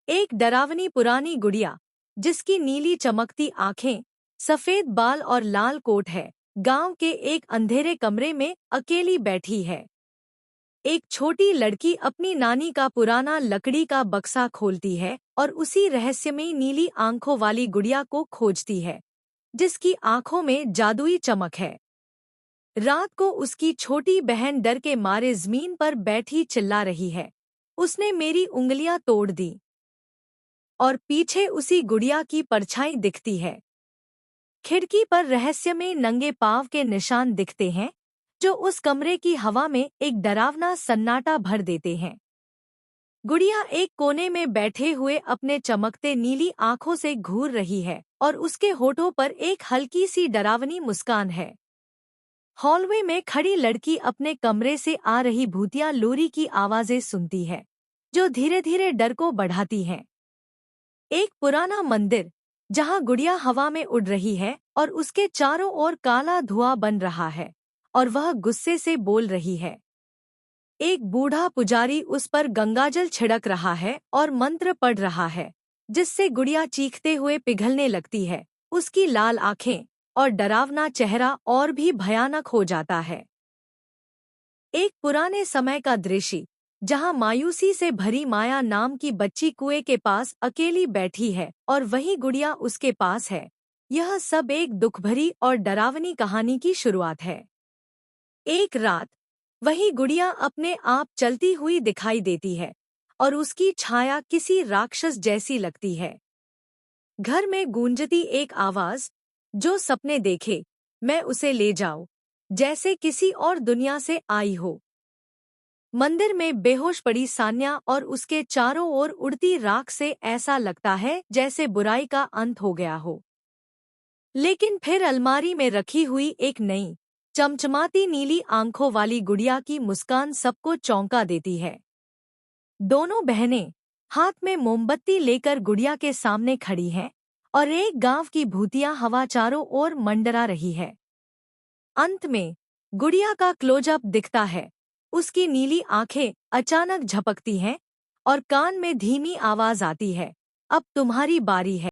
एक डरावनी पुरानी गुड़िया, जिसकी नीली चमकती आंखें, सफेद बाल और लाल कोट है, गांव के एक अंधेरे कमरे में अकेली बैठी है। एक छोटी लड़की अपनी नानी का पुराना लकड़ी का बक्सा खोलती है और उसी रहस्यमयी नीली आंखों वाली गुड़िया को खोजती है, जिसकी आंखों में जादुई चमक है। रात को उसकी छोटी बहन डर के मारे जमीन पर बैठी चिल्ला रही है, उसने मेरी उंगलियां तोड़ दी। और पीछे उसी गुड़िया की परछाई दिखती है। खिड़की पर रहस्यमय नंगे पांव के निशान दिखते हैं, जो उस कमरे की हवा में एक डरावना सन्नाटा भर देते हैं। गुड़िया एक कोने में बैठे हुए अपने चमकते नीली आंखों से घूर रही है और उसके होठों पर एक हल्की सी डरावनी मुस्कान है। हॉलवे में खड़ी लड़की अपने कमरे से आ रही भूतिया लोरी की आवाजें सुनती है, जो धीरे धीरे डर को बढ़ाती हैं। एक पुराना मंदिर, जहां गुड़िया हवा में उड़ रही है और उसके चारों ओर काला धुआं बन रहा है और वह गुस्से से बोल रही है। एक बूढ़ा पुजारी उस पर गंगाजल छिड़क रहा है और मंत्र पढ़ रहा है, जिससे गुड़िया चीखते हुए पिघलने लगती है। उसकी लाल आंखें और डरावना चेहरा और भी भयानक हो जाता है। एक पुराने समय का दृश्य, जहां मायूसी से भरी माया नाम की बच्ची कुएं के पास अकेली बैठी है और वही गुड़िया उसके पास है। यह सब एक दुखभरी और डरावनी कहानी की शुरुआत है। एक रात वही गुड़िया अपने आप चलती हुई दिखाई देती है और उसकी छाया किसी राक्षस जैसी लगती है। घर में गूंजती एक आवाज, जो सपने देखे, मैं उसे ले जाऊं, जैसे किसी और दुनिया से आई हो। मंदिर में बेहोश पड़ी सान्या और उसके चारों ओर उड़ती राख से ऐसा लगता है जैसे बुराई का अंत हो गया हो। लेकिन फिर अलमारी में रखी हुई एक नई, चमचमाती नीली आंखों वाली गुड़िया की मुस्कान सबको चौंका देती है। दोनों बहनें हाथ में मोमबत्ती लेकर गुड़िया के सामने खड़ी हैं और एक गांव की भूतिया हवा चारों ओर मंडरा रही है। अंत में गुड़िया का क्लोजअप दिखता है। उसकी नीली आंखें अचानक झपकती हैं और कान में धीमी आवाज आती है, अब तुम्हारी बारी है।